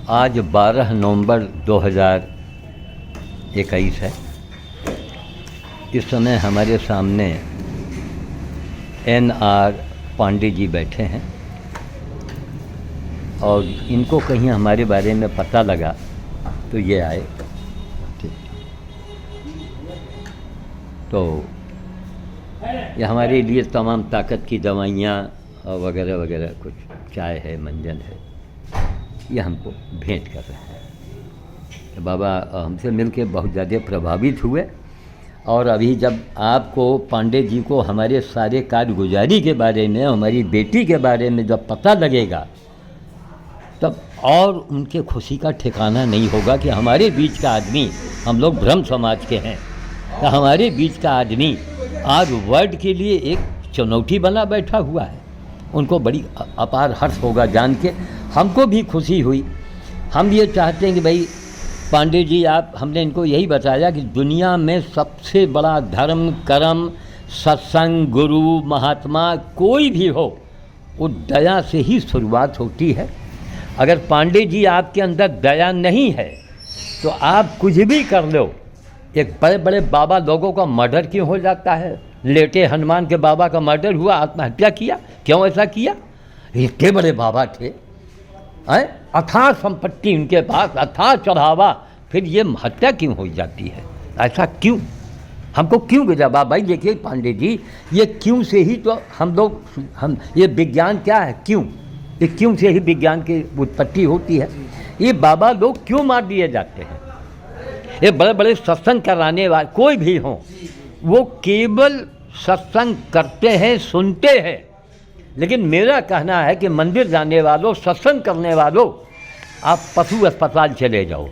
आज 12 नवंबर 2021 है। इस समय हमारे सामने NR पांडे जी बैठे हैं और इनको कहीं हमारे बारे में पता लगा तो ये आए। तो ये हमारे लिए तमाम ताकत की दवाइयाँ वगैरह वगैरह कुछ चाय है, मंजन है, ये हमको भेंट कर रहे हैं। तो बाबा हमसे मिलके बहुत ज़्यादा प्रभावित हुए और अभी जब आपको पांडे जी को हमारे सारे कारगुजारी के बारे में, हमारी बेटी के बारे में जब पता लगेगा तब और उनके खुशी का ठिकाना नहीं होगा कि हमारे बीच का आदमी, हम लोग ब्रह्म समाज के हैं, तो हमारे बीच का आदमी आज वर्ल्ड के लिए एक चुनौती बना बैठा हुआ है। उनको बड़ी अपार हर्ष होगा जान के, हमको भी खुशी हुई। हम ये चाहते हैं कि भाई पांडे जी आप, हमने इनको यही बताया कि दुनिया में सबसे बड़ा धर्म, कर्म, सत्संग, गुरु, महात्मा कोई भी हो, वो दया से ही शुरुआत होती है। अगर पांडे जी आपके अंदर दया नहीं है तो आप कुछ भी कर लो। एक बड़े बड़े बाबा लोगों का मर्डर क्यों हो जाता है? लेटे हनुमान के बाबा का मर्डर हुआ, आत्महत्या किया, क्यों ऐसा किया? इतने बड़े बाबा थे, अथाह संपत्ति उनके पास, अथाह चढ़ावा, फिर ये हत्या क्यों हो जाती है? ऐसा क्यों? हमको क्यों जवाब? भाई देखिए पांडे जी, ये क्यों से ही तो हम ये विज्ञान क्या है? क्यों? ये क्यों से ही विज्ञान की उत्पत्ति होती है। ये बाबा लोग क्यों मार दिए जाते हैं? ये बड़े बड़े सत्संग कराने वाले कोई भी हों, वो केवल सत्संग करते हैं, सुनते हैं। लेकिन मेरा कहना है कि मंदिर जाने वालों, सत्संग करने वालों, आप पशु अस्पताल चले जाओ।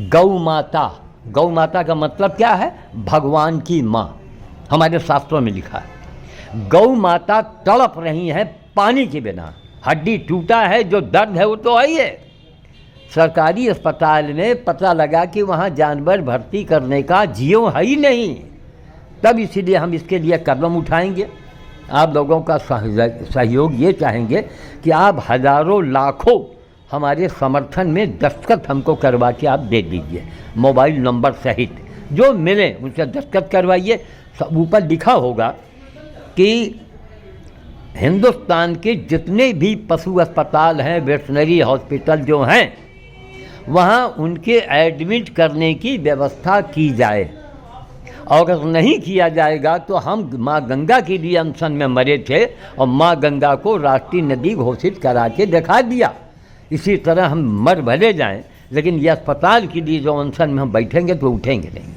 गौ माता, गौ माता का मतलब क्या है? भगवान की माँ, हमारे शास्त्रों में लिखा है। गौ माता तड़प रही है पानी के बिना, हड्डी टूटा है, जो दर्द है वो तो है ही है। सरकारी अस्पताल में पता लगा कि वहाँ जानवर भर्ती करने का जियो है ही नहीं, तब इसीलिए हम इसके लिए कदम उठाएंगे। आप लोगों का सहयोग ये चाहेंगे कि आप हज़ारों लाखों हमारे समर्थन में दस्तखत हमको करवा के आप दे दीजिए, मोबाइल नंबर सहित जो मिले उनसे दस्तखत करवाइए। सब ऊपर लिखा होगा कि हिंदुस्तान के जितने भी पशु अस्पताल हैं, वेटरनरी हॉस्पिटल जो हैं, वहाँ उनके एडमिट करने की व्यवस्था की जाए। और अगर नहीं किया जाएगा तो हम माँ गंगा के लिए अनशन में मरे थे और माँ गंगा को राष्ट्रीय नदी घोषित करा के दिखा दिया। इसी तरह हम मर भले जाएं, लेकिन ये अस्पताल के लिए जो अनशन में हम बैठेंगे तो उठेंगे नहीं।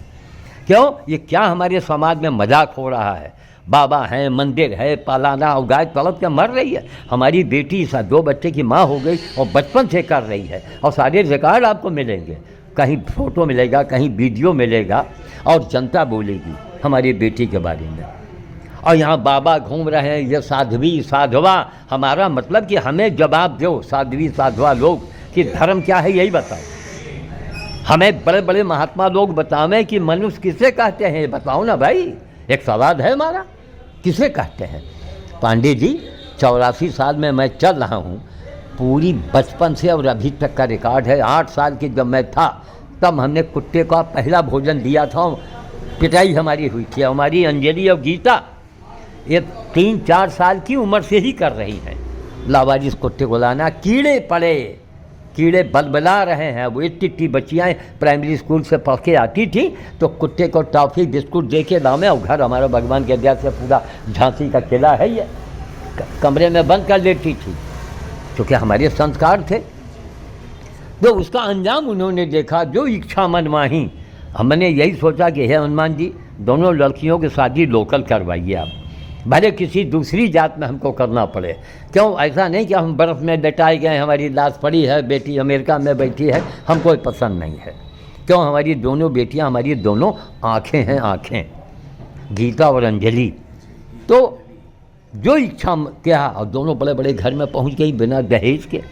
क्यों? ये क्या हमारे समाज में मजाक हो रहा है? बाबा हैं, मंदिर है, पालाना और गाय तड़प के मर रही है। हमारी बेटी 2 बच्चे की माँ हो गई और बचपन से कर रही है, और सारे रिकॉर्ड आपको मिलेंगे, कहीं फ़ोटो मिलेगा, कहीं वीडियो मिलेगा, और जनता बोलेगी हमारी बेटी के बारे में। और यहाँ बाबा घूम रहे हैं, ये साध्वी साधवा। हमारा मतलब कि हमें जवाब दो साध्वी साधवा लोग कि धर्म क्या है, यही बताओ। हमें बड़े बड़े महात्मा लोग बतावें कि मनुष्य किसे कहते हैं, बताओ ना भाई। एक सवाल है हमारा, किसे कहते हैं? पांडे जी 84 साल में मैं चल रहा हूँ, पूरी बचपन से और अभी तक का रिकॉर्ड है। 8 साल की जब मैं था तब हमने कुत्ते का पहला भोजन दिया था, पिटाई हमारी हुई थी। हमारी अंजलि और गीता ये 3-4 साल की उम्र से ही कर रही हैं लावारिस कुत्ते को लाना। कीड़े पड़े, कीड़े बलबला रहे हैं। वो इतनी बच्चियाँ प्राइमरी स्कूल से पढ़ के आती थी तो कुत्ते को टॉफ़ी बिस्कुट दे के लावे, और घर हमारा भगवान के दया से पूरा झांसी का किला है, ये कमरे में बंद कर लेती थी, क्योंकि हमारे संस्कार थे। तो उसका अंजाम उन्होंने देखा, जो इच्छा मन माही। हमने यही सोचा कि हे हनुमान जी, दोनों लड़कियों की शादी लोकल करवाइए आप, भले किसी दूसरी जात में हमको करना पड़े। क्यों? ऐसा नहीं कि हम बर्फ़ में डटाए गए, हमारी लाश पड़ी है, बेटी अमेरिका में बैठी है, हमको पसंद नहीं है। क्यों? हमारी दोनों बेटियां, हमारी दोनों आँखें हैं, आँखें, गीता और अंजलि। तो जो इच्छा क्या, और दोनों बड़े बड़े घर में पहुंच गई बिना दहेज के।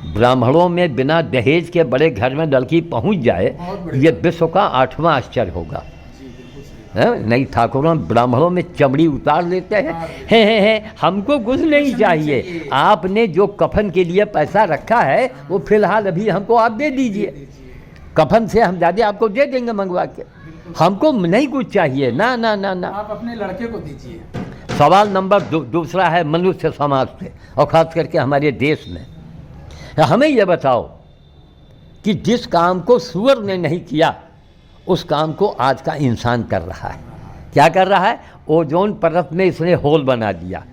ब्राह्मणों में बिना दहेज के बड़े घर में लड़की पहुंच जाए, ये विश्व का 8वां आश्चर्य होगा। नहीं ठाकुरों ब्राह्मणों में चमड़ी उतार लेते हैं। हमको कुछ नहीं चाहिए। आपने जो कफन के लिए पैसा रखा है वो फिलहाल अभी हमको आप दे दीजिए, कफन से हम ज़्यादा आपको दे देंगे मंगवा के, हमको नहीं कुछ चाहिए। ना ना ना ना, आप अपने लड़के को दीजिए। सवाल नंबर दूसरा है मनुष्य समाज से, और ख़ास करके हमारे देश में। हमें यह बताओ कि जिस काम को सूअर ने नहीं किया उस काम को आज का इंसान कर रहा है। क्या कर रहा है? ओजोन परत में इसने होल बना दिया,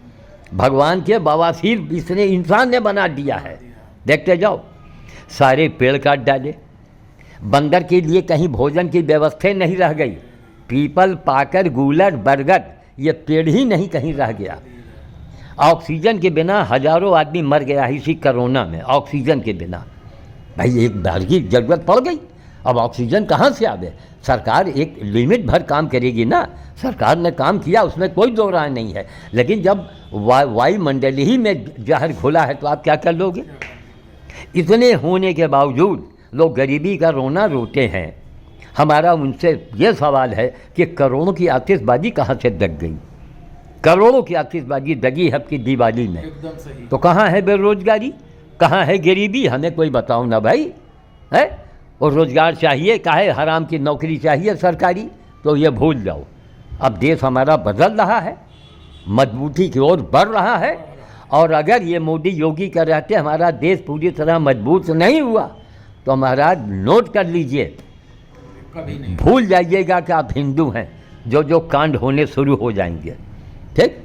भगवान के बवासीर इसने इंसान ने बना दिया है। देखते जाओ, सारे पेड़ काट डाले, बंदर के लिए कहीं भोजन की व्यवस्था नहीं रह गई। पीपल, पाकर, गूलर, बरगद, ये पेड़ ही नहीं कहीं रह गया। ऑक्सीजन के बिना हजारों आदमी मर गया इसी कोरोना में, ऑक्सीजन के बिना। भाई एक बार की जरूरत पड़ गई, अब ऑक्सीजन कहाँ से आवे? सरकार एक लिमिट भर काम करेगी ना, सरकार ने काम किया उसमें कोई दो राय नहीं है, लेकिन जब वायुमंडल ही में जहर घुला है तो आप क्या कर लोगे? इतने होने के बावजूद लोग गरीबी का रोना रोते हैं। हमारा उनसे ये सवाल है कि करोड़ों की आतिशबाजी कहाँ से दग गई? करोड़ों की आतिशबाजी दगी है आपकी दिवाली में, एकदम सही। तो कहाँ है बेरोजगारी, कहाँ है गरीबी? हमें कोई बताओ ना भाई, है? और रोज़गार चाहिए, काहे हराम की नौकरी चाहिए सरकारी, तो ये भूल जाओ। अब देश हमारा बदल रहा है, मजबूती की ओर बढ़ रहा है, और अगर ये मोदी योगी कर रहते हमारा देश पूरी तरह मजबूत नहीं हुआ तो महाराज नोट कर लीजिए, कभी नहीं भूल जाइएगा कि आप हिंदू हैं, जो जो कांड होने शुरू हो जाएंगे, ठीक?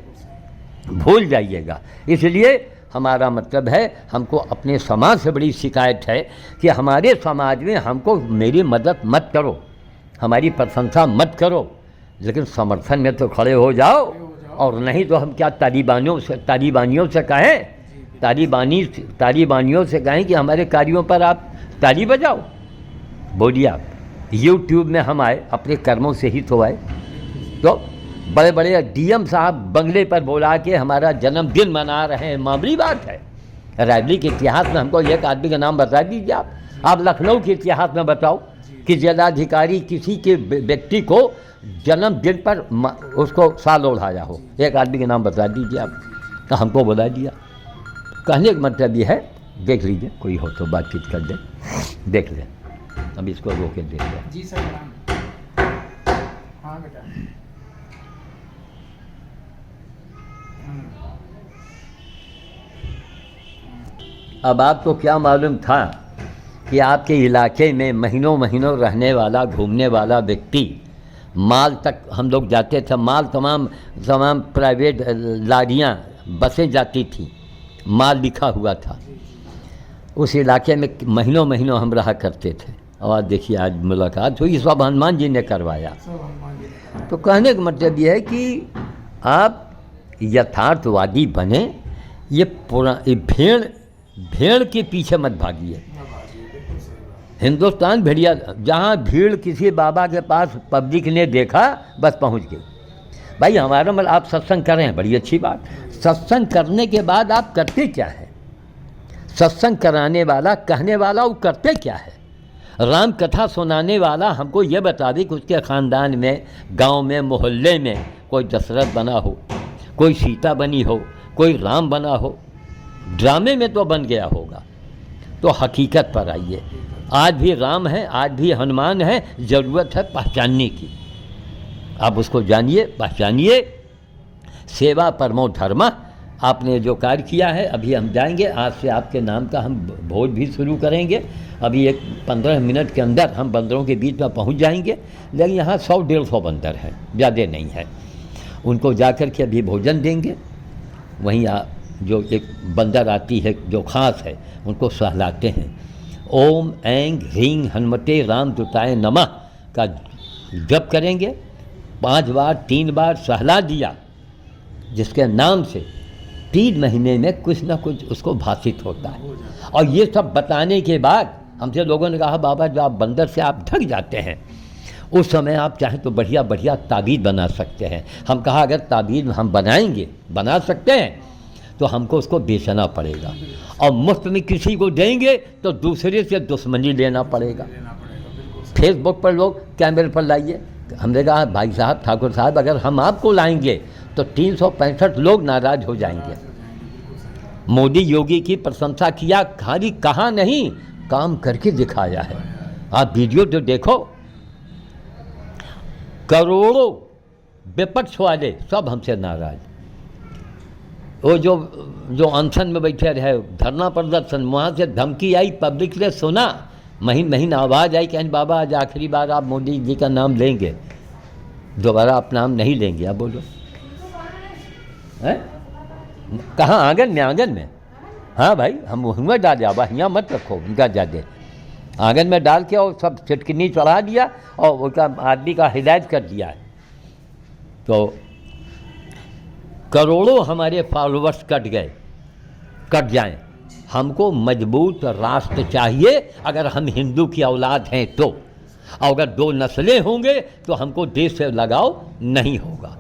भूल जाइएगा। इसलिए हमारा मतलब है, हमको अपने समाज से बड़ी शिकायत है कि हमारे समाज में हमको मेरी मदद मत करो, हमारी प्रशंसा मत करो, लेकिन समर्थन में तो खड़े हो जाओ, और नहीं तो हम क्या तालिबानियों से कहें, तालिबानियों से कहें कि हमारे कार्यों पर आप ताली बजाओ? बोलिए आप, यूट्यूब में हम आए अपने कर्मों से ही तो आए, तो बड़े बड़े डीएम साहब बंगले पर बुला के हमारा जन्मदिन मना रहे हैं, मामूली बात है? रायबरेली के इतिहास में हमको एक आदमी का नाम बता दीजिए आप लखनऊ के इतिहास में बताओ कि जिलाधिकारी किसी के व्यक्ति को जन्मदिन पर उसको साल ओढ़ाया हो, एक आदमी का नाम बता दीजिए आप। तो हमको बुला दिया। कहने का मतलब ये है, देख लीजिए, कोई हो तो बातचीत कर दे, देख ले, अब इसको रोके देख लें। जी सर। हाँ बेटा। अब आपको क्या मालूम था कि आपके इलाके में महीनों महीनों रहने वाला, घूमने वाला व्यक्ति, माल तक हम लोग जाते थे, माल तमाम प्राइवेट लारियाँ, बसें जाती थी, माल लिखा हुआ था, उस इलाके में महीनों महीनों हम रहा करते थे। और आज देखिए, आज मुलाकात हुई, सब हनुमान जी ने करवाया। तो कहने का मतलब यह है कि आप यथार्थवादी बने, ये भेड़ के पीछे मत भागिए। हिंदुस्तान भेड़िया, जहाँ भीड़ किसी बाबा के पास पब्लिक ने देखा बस पहुँच गई। भाई हमारा मतलब आप सत्संग कर रहे हैं, बड़ी अच्छी बात। सत्संग करने के बाद आप करते क्या है? सत्संग कराने वाला, कहने वाला, वो करते क्या है? राम कथा सुनाने वाला हमको ये बता दे कि उसके ख़ानदान में, गांव में, मोहल्ले में कोई दशरथ बना हो, कोई सीता बनी हो, कोई राम बना हो। ड्रामे में तो बन गया होगा। तो हकीकत पर आइए, आज भी राम है, आज भी हनुमान है, ज़रूरत है पहचानने की। आप उसको जानिए, पहचानिए। सेवा परमो धर्म, आपने जो कार्य किया है, अभी हम जाएंगे, आज से आपके नाम का हम भोज भी शुरू करेंगे। अभी एक 15 मिनट के अंदर हम बंदरों के बीच में पहुंच जाएंगे, लेकिन यहाँ 100-150 बंदर हैं, ज़्यादा नहीं है। उनको जाकर के अभी भोजन देंगे। वहीं जो एक बंदर आती है जो ख़ास है, उनको सहलाते हैं। ओम ऐं ह्रीं हनुमते रामदूताय नमः का जप करेंगे 5 बार, 3 बार सहला दिया, जिसके नाम से 3 महीने में कुछ ना कुछ उसको भाषित होता है। और ये सब बताने के बाद हमसे लोगों ने कहा, बाबा जो आप बंदर से आप ढक जाते हैं, उस समय आप चाहें तो बढ़िया बढ़िया ताबीज़ बना सकते हैं। हम कहा अगर ताबीज़ हम बना सकते हैं तो हमको उसको बेचना पड़ेगा, और मुफ्त में किसी को देंगे तो दूसरे से दुश्मनी लेना पड़ेगा। फेसबुक पर लोग कैमरे पर लाइए, हमने कहा भाई साहब, ठाकुर साहब, अगर हम आपको लाएंगे तो 365 लोग नाराज हो जाएंगे। मोदी योगी की प्रशंसा किया, खाली कहा नहीं, काम करके दिखाया है। आप वीडियो तो देखो, करोड़ों विपक्ष वाले सब हमसे नाराज। वो जो अनशन में बैठे रहे, धरना प्रदर्शन, वहाँ से धमकी आई, पब्लिक ने सुना, महीन आवाज़ आई कि बाबा आज आखिरी बार आप मोदी जी का नाम लेंगे, दोबारा आप नाम नहीं लेंगे। आप बोलो हैं? कहाँ? आंगन में। हाँ भाई, हम हुआ डाल जावा, यहाँ मत रखो उनका ज़्यादा, आंगन में डाल के और सब चिटकिनी चढ़ा दिया और उसका आदमी का हिदायत कर दिया है। तो करोड़ों हमारे फॉलोअर्स कट जाएं। हमको मजबूत राष्ट्र चाहिए अगर हम हिंदू की औलाद हैं तो, और अगर 2 नस्लें होंगे तो हमको देश से लगाव नहीं होगा।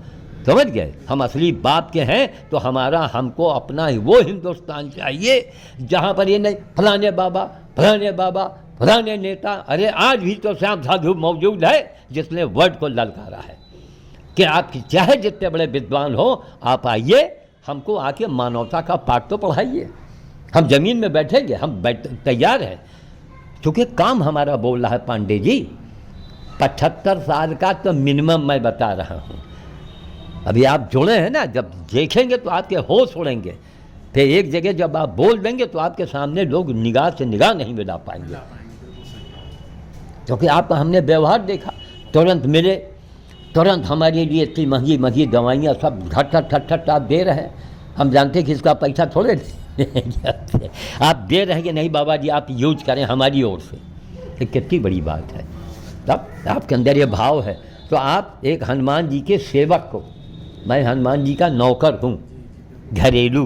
समझ गए? हम असली बाप के हैं तो हमको अपना वो हिंदुस्तान चाहिए जहाँ पर ये नहीं फलाने बाबा फलाने नेता। अरे आज भी तो श्याम साधु मौजूद है जिसने वर्ड को ललकारा है कि आप चाहे जितने बड़े विद्वान हो, आप आइए, हमको आके मानवता का पाठ तो पढ़ाइए। हम ज़मीन में बैठेंगे, हम तैयार हैं, क्योंकि काम हमारा बोल रहा है। पांडे जी, 75 साल का तो मिनिमम मैं बता रहा हूँ। अभी आप जुड़े हैं ना, जब देखेंगे तो आपके होश उड़ेंगे। फिर एक जगह जब आप बोल देंगे तो आपके सामने लोग निगाह से निगाह नहीं मिला पाएंगे, क्योंकि आपका हमने व्यवहार देखा। तुरंत मिले, तुरंत हमारे लिए इतनी महंगी दवाइयाँ सब घट आप दे रहे हैं। हम जानते कि इसका पैसा थोड़े आप दे रहे हैं कि नहीं बाबा जी आप यूज करें हमारी ओर से। ये कितनी बड़ी बात है। तब आपके अंदर ये भाव है। तो आप एक हनुमान जी के सेवक को, मैं हनुमान जी का नौकर हूँ, घरेलू।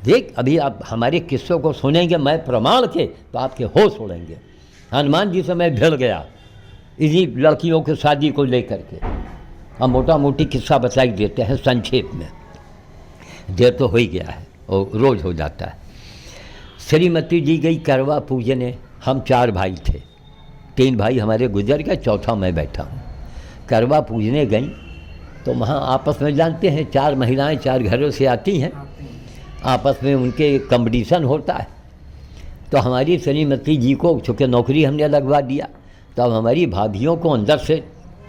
देख, अभी आप हमारे किस्सों को सुनेंगे मैं प्रमाण के, तो आपके होश उड़ेंगे। हनुमान जी से मैं भिड़ गया इसी लड़कियों की शादी को लेकर के। हम मोटा मोटी किस्सा बताई देते हैं संक्षेप में, देर तो हो ही गया है और रोज़ हो जाता है। श्रीमती जी गई करवा पूजने। हम 4 भाई थे, 3 भाई हमारे गुजर गए, चौथा मैं बैठा हूँ। करवा पूजने गई तो वहाँ आपस में जानते हैं 4 महिलाएं 4 घरों से आती हैं, आपस में उनके कंपटीशन होता है। तो हमारी श्रीमती जी को चूँकि नौकरी हमने लगवा दिया, तो अब हमारी भाभियों को अंदर से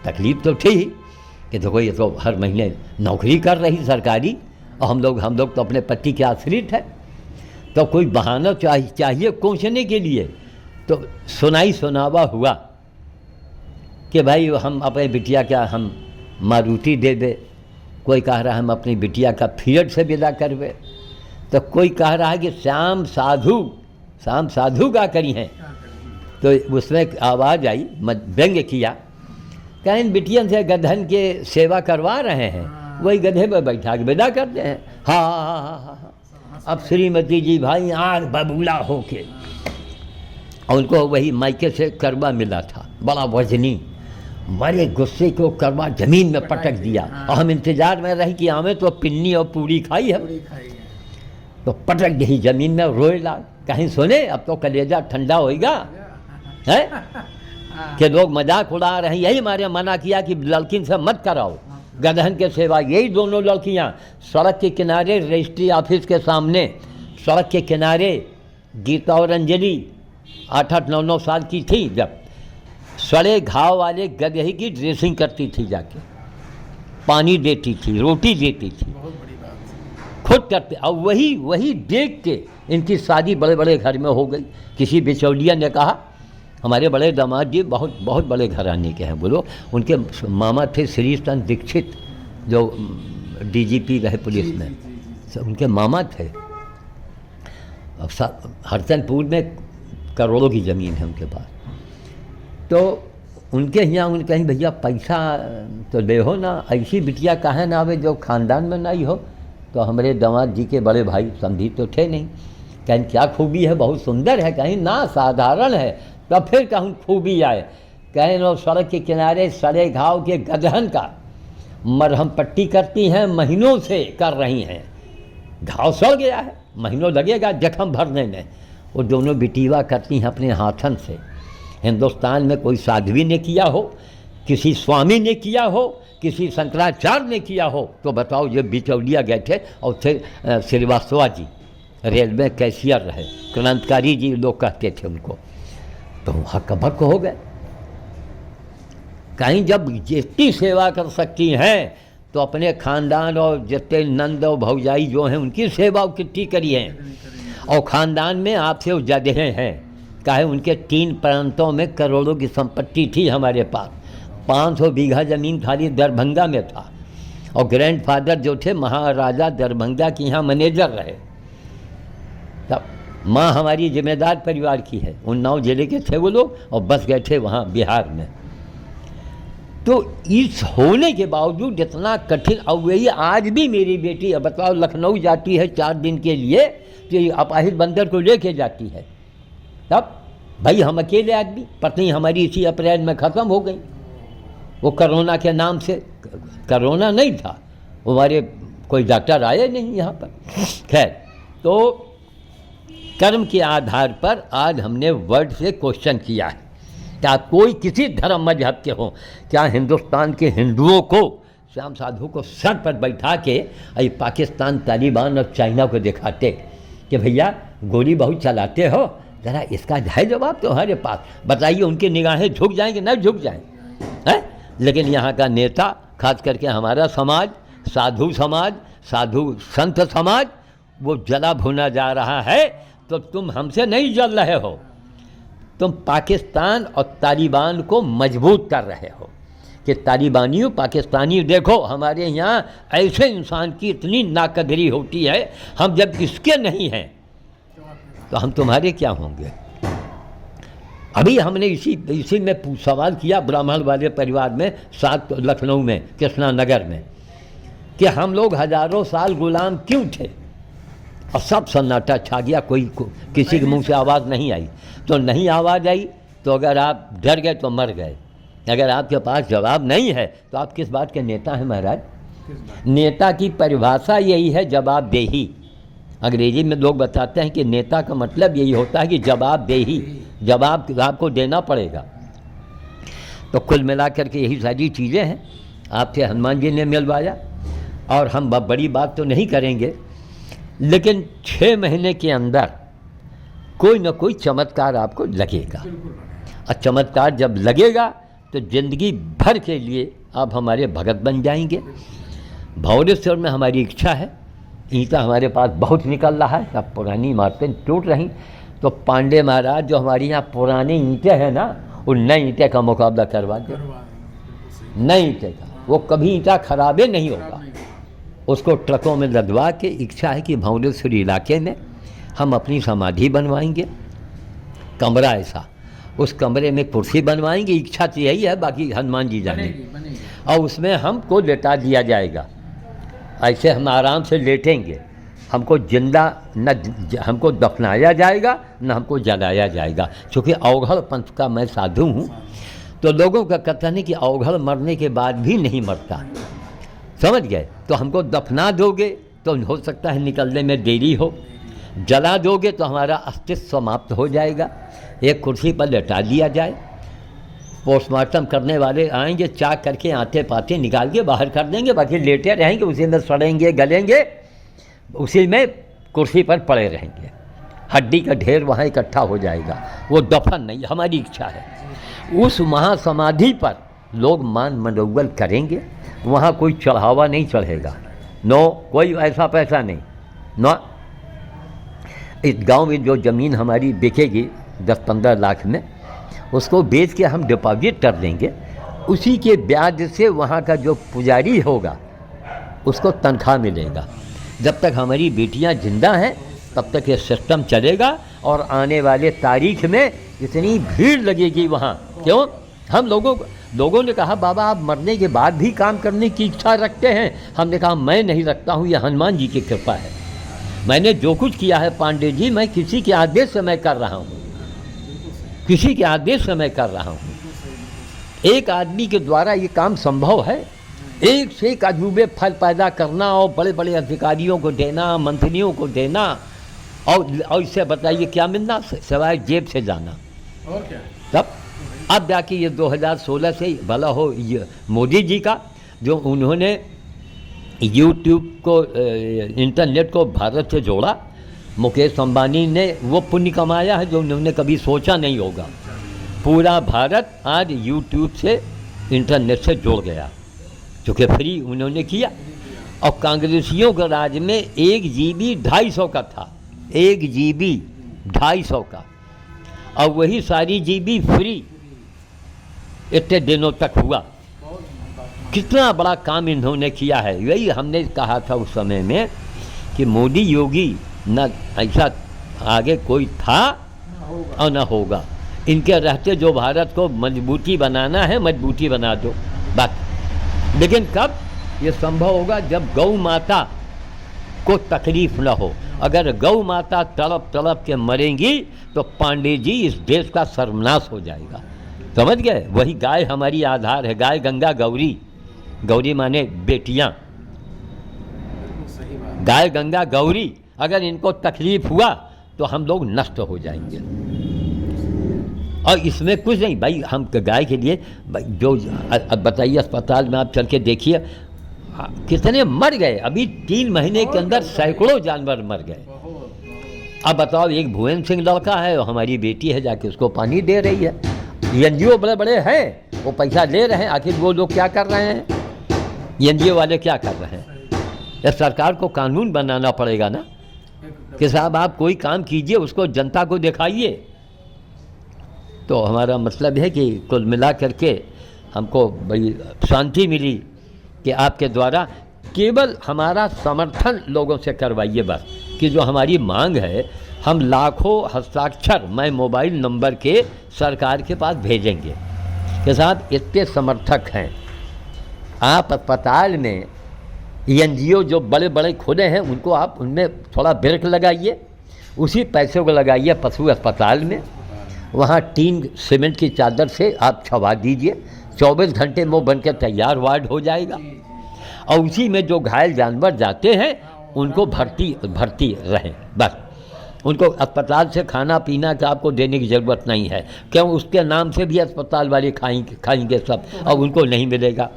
तकलीफ़ तो थी ही कि देखो ये तो हर महीने नौकरी कर रही सरकारी, और हम लोग तो अपने पति के आश्रित हैं, तो कोई बहाना चाहिए कोसने के लिए। तो सुनावा हुआ कि भाई हम अपने बिटिया का हम मारुति दे दे, कोई कह रहा है हम अपनी बिटिया का फिएट से विदा करवे, तो कोई कह रहा है कि श्याम साधु का करी हैं। तो उसमें आवाज़ आई, व्यंग्य किया, कहीं बिटियन से गधन के सेवा करवा रहे हैं, वही गधे पर बैठा के विदा करते हैं। हाँ। अब श्रीमती जी भाई आग बबूला होके, और उनको वही मायके से करवा मिला था, बड़ा वजनी, बड़े गुस्से को करवा जमीन में पटक दिया। और हम इंतजार में रही कि हमें तो पिन्नी और पूरी खाई है, तो पटक दी जमीन में, रोए ला। कहीं सुने अब तो कलेजा ठंडा होएगा है कि लोग मजाक उड़ा रहे हैं। यही हमारे मना किया कि लड़की से मत कराओ गधन के सेवा। यही दोनों लड़कियां सड़क के किनारे, रजिस्ट्री ऑफिस के सामने सड़क के किनारे, गीता और अंजलि 8-8, 9-9 साल की थी, जब सड़े घाव वाले गधे की ड्रेसिंग करती थी, जाके पानी देती थी, रोटी देती थी, खुद करते। और वही देख के इनकी शादी बड़े बड़े घर में हो गई। किसी बिचौलिया ने कहा, हमारे बड़े दामाद जी बहुत बड़े घराने के हैं, बोलो। उनके मामा थे श्रीचंद दीक्षित, जो डीजीपी रहे पुलिस में, उनके मामा थे। हरचंदपुर में करोड़ों की ज़मीन है उनके पास। तो उनके यहाँ उन कहीं भैया पैसा तो ले हो ना, ऐसी बिटिया कहाँ ना आवे जो ख़ानदान में नहीं हो। तो हमारे दामाद जी के बड़े भाई समझी तो थे नहीं, कहीं क्या खूबी है, बहुत सुंदर है, कहीं ना साधारण है, तो फिर कहूँ खूबी आए। कहीं लोग सड़क के किनारे सड़े घाव के गधन का मरहम पट्टी करती हैं, महीनों से कर रही हैं। घाव सड़ गया है, महीनों लगेगा जख्म भरने में। वो दोनों बिटीवा करती हैं अपने हाथन से। हिंदुस्तान में कोई साध्वी ने किया हो किसी स्वामी ने किया हो, किसी शंकराचार्य ने किया हो, तो बताओ। ये बिचौलिया गए थे और थे श्रीवास्तवा जी, रेलवे कैशियर रहे, क्रांतिकारी जी लोग कहते थे उनको, तो वहाँ कबक हो गए। कहीं जब जितनी सेवा कर सकती हैं तो अपने खानदान और जितने नंद और भौजाई जो हैं उनकी सेवा कितनी करी है। और ख़ानदान में आपसे वो ज़्यादा हैं, काहे उनके 3 प्रांतों में करोड़ों की संपत्ति थी। हमारे पास 500 बीघा ज़मीन खाली दरभंगा में था, और ग्रैंडफादर जो थे महाराजा दरभंगा के यहाँ मैनेजर रहे। तब माँ हमारी जिम्मेदार परिवार की है, उन्नाव जिले के थे वो लोग, और बस गए थे वहाँ बिहार में। तो इस होने के बावजूद इतना कठिन, और वही आज भी मेरी बेटी, अब बताओ, लखनऊ जाती है 4 दिन के लिए, तो ये अपाहिज बंदर को लेके जाती है। तब भाई हम अकेले आदमी, पत्नी हमारी इसी अप्रैल में ख़त्म हो गई, वो कोरोना के नाम से। कोरोना नहीं था, हमारे कोई डॉक्टर आए नहीं यहाँ पर। खैर, तो कर्म के आधार पर आज हमने वर्ड से क्वेश्चन किया है, क्या कोई किसी धर्म मजहब के हो, क्या हिंदुस्तान के हिंदुओं को, श्याम साधु को सर पर बैठा के पाकिस्तान, तालिबान और चाइना को दिखाते कि भैया गोली बहुत चलाते हो, ज़रा इसका है जवाब तुम्हारे पास, बताइए। उनकी निगाहें झुक जाएंगे, न झुक जाएं, हैं? लेकिन यहाँ का नेता, खास करके हमारा समाज, साधु समाज, साधु संत समाज, वो जला भुना जा रहा है। तो तुम हमसे नहीं जल रहे हो, तुम पाकिस्तान और तालिबान को मजबूत कर रहे हो कि तालिबानियों, पाकिस्तानी, देखो हमारे यहाँ ऐसे इंसान की इतनी नाकदरी होती है, हम जब इसके नहीं हैं तो हम तुम्हारे क्या होंगे। अभी हमने इसी में सवाल किया ब्राह्मण वाले परिवार में, 7 लखनऊ में, कृष्णा नगर में, कि हम लोग हज़ारों साल गुलाम क्यों थे, और सब सन्नाटा छा गया, किसी के मुंह से आवाज़ नहीं आई। तो नहीं आवाज़ आई तो अगर आप डर गए तो मर गए, अगर आपके पास जवाब नहीं है तो आप किस बात के नेता हैं महाराज। नेता की परिभाषा यही है, जवाबदेही। अंग्रेजी में लोग बताते हैं कि नेता का मतलब यही होता है कि जवाबदेही, जवाब आपको देना पड़ेगा। तो कुल मिलाकर के यही सारी चीज़ें हैं। आपसे हनुमान जी ने मिलवाया, और हम बड़ी बात तो नहीं करेंगे, लेकिन 6 महीने के अंदर कोई न कोई चमत्कार आपको लगेगा। और चमत्कार जब लगेगा तो ज़िंदगी भर के लिए आप हमारे भगत बन जाएंगे। भौरेश्वर में हमारी इच्छा है, ईंटा हमारे पास बहुत निकल रहा है, अब पुरानी इमारतें टूट रही, तो पांडे महाराज जो हमारे यहाँ पुराने ईंटे हैं ना, उन नए ईंटे का मुकाबला करवा दें। नए ईंटे का, वो कभी ईंटा खराबे नहीं होगा। उसको ट्रकों में लदवा के, इच्छा है कि भौरेश्वर इलाके में हम अपनी समाधि बनवाएंगे, कमरा ऐसा, उस कमरे में कुर्सी बनवाएंगे, इच्छा तो यही है, बाकी हनुमान जी जाने। और उसमें हमको लेटा दिया जाएगा, ऐसे हम आराम से लेटेंगे, हमको जिंदा न हमको दफनाया जाएगा न हमको जलाया जाएगा। क्योंकि अवघड़ पंथ का मैं साधु हूँ, तो लोगों का कथन है कि अवघड़ मरने के बाद भी नहीं मरता, समझ गए। तो हमको दफना दोगे तो हो सकता है निकलने में देरी हो, जला दोगे तो हमारा अस्तित्व समाप्त हो जाएगा। एक कुर्सी पर लेटा दिया जाए, पोस्टमार्टम करने वाले आएंगे, चाक करके आते पाते निकाल के बाहर कर देंगे, बाकी लेटे रहेंगे, उसी में सड़ेंगे, गलेंगे, उसी में कुर्सी पर पड़े रहेंगे, हड्डी का ढेर वहाँ इकट्ठा हो जाएगा। वो दफन नहीं, हमारी इच्छा है उस महासमाधि पर लोग मान मनोबल करेंगे, वहाँ कोई चढ़ावा नहीं चढ़ेगा, नो, कोई ऐसा पैसा नहीं, नो। इस गांव में जो ज़मीन हमारी बिकेगी 10-15 लाख में, उसको बेच के हम डिपॉजिट कर देंगे, उसी के ब्याज से वहाँ का जो पुजारी होगा उसको तनख्वाह मिलेगा। जब तक हमारी बेटियाँ जिंदा हैं तब तक ये सिस्टम चलेगा, और आने वाले तारीख में इतनी भीड़ लगेगी वहाँ। क्यों? हम लोगों ने कहा बाबा आप मरने के बाद भी काम करने की इच्छा रखते हैं। हमने कहा मैं नहीं रखता हूँ, यह हनुमान जी की कृपा है। मैंने जो कुछ किया है पांडे जी, मैं किसी के आदेश से मैं कर रहा हूँ, किसी के आदेश से मैं कर रहा हूँ। एक आदमी के द्वारा ये काम संभव है, एक से एक अजूबे फल पैदा करना और बड़े बड़े अधिकारियों को देना, मंत्रियों को देना, और इससे बताइए क्या मिलना सिवाय जेब से जाना। और क्या? तब अब बाकी ये 2016 से भला हो ये मोदी जी का, जो उन्होंने यूट्यूब को इंटरनेट को भारत से जोड़ा। मुकेश अंबानी ने वो पुण्य कमाया है जो उन्होंने कभी सोचा नहीं होगा। पूरा भारत आज यूट्यूब से इंटरनेट से जुड़ गया, चूँकि फ्री उन्होंने किया। और कांग्रेसियों के राज में 1 GB 250 का था, 1 GB 250 का, और वही सारी GB फ्री इतने दिनों तक हुआ। कितना बड़ा काम इन्होंने किया है। यही हमने कहा था उस समय में कि मोदी योगी न ऐसा आगे कोई था और न होगा। इनके रहते जो भारत को मजबूती बनाना है मजबूती बना दो बात। लेकिन कब ये संभव होगा? जब गौ माता को तकलीफ न हो। अगर गौ माता तड़प तड़प के मरेंगी तो पांडे जी इस देश का सर्वनाश हो जाएगा। समझ गए? वही गाय हमारी आधार है। गाय गंगा गौरी, गौरी माने बेटियां, गाय गंगा गौरी। अगर इनको तकलीफ हुआ तो हम लोग नष्ट हो जाएंगे। और इसमें कुछ नहीं भाई, हम गाय के लिए जो बताइए, अस्पताल में आप चल के देखिए कितने मर गए। अभी 3 महीने के अंदर सैकड़ों जानवर मर गए। अब बताओ, एक भुवन सिंह लड़का है और हमारी बेटी है जाके उसको पानी दे रही है। एनजीओ बड़े बड़े हैं, वो पैसा ले रहे हैं। आखिर वो लोग क्या कर रहे हैं? एनजीओ वाले क्या कर रहे हैं? या सरकार को कानून बनाना पड़ेगा ना कि साहब आप कोई काम कीजिए, उसको जनता को दिखाइए। तो हमारा मतलब है कि कुल मिला करके हमको बड़ी शांति मिली कि आपके द्वारा केवल हमारा समर्थन लोगों से करवाइए बस, कि जो हमारी मांग है हम लाखों हस्ताक्षर मैं मोबाइल नंबर के सरकार के पास भेजेंगे कि साहब इतने समर्थक हैं। आप अस्पताल में एनजीओ जो बड़े बड़े खुले हैं उनको आप उनमें थोड़ा ब्रेक लगाइए, उसी पैसे को लगाइए पशु अस्पताल में। वहाँ टीन सीमेंट की चादर से आप छवा दीजिए, 24 घंटे में वो बनकर तैयार वार्ड हो जाएगा। और उसी में जो घायल जानवर जाते हैं उनको भर्ती रहें बस। उनको अस्पताल से खाना पीना का आपको देने की ज़रूरत नहीं है, क्यों? उसके नाम से भी अस्पताल वाले खाएंगे सब, और उनको नहीं मिलेगा।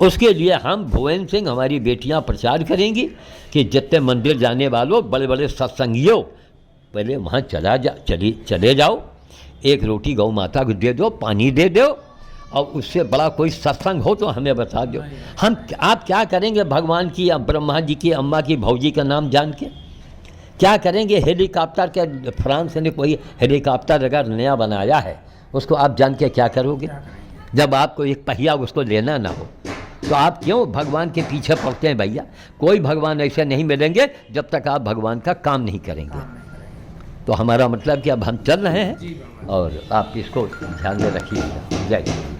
उसके लिए हम भुवन सिंह, हमारी बेटियां प्रचार करेंगी कि जितने मंदिर जाने वालों, बड़े बड़े सत्संगियों, पहले वहाँ चले जाओ, एक रोटी गौ माता को दे दो, पानी दे दो, और उससे बड़ा कोई सत्संग हो तो हमें बता दो। आप क्या करेंगे भगवान की, ब्रह्मा जी की, अम्मा की, भौजी का नाम जान के? क्या करेंगे? हेलीकॉप्टर के फ्रांस ने कोई हेलीकॉप्टर अगर नया बनाया है, उसको आप जान के क्या करोगे? जब आपको एक पहिया उसको लेना ना हो तो आप क्यों भगवान के पीछे पड़ते हैं भैया? कोई भगवान ऐसे नहीं मिलेंगे जब तक आप भगवान का काम नहीं करेंगे। तो हमारा मतलब कि अब हम चल रहे हैं और आप इसको ध्यान में रखिएगा। जय हिंद।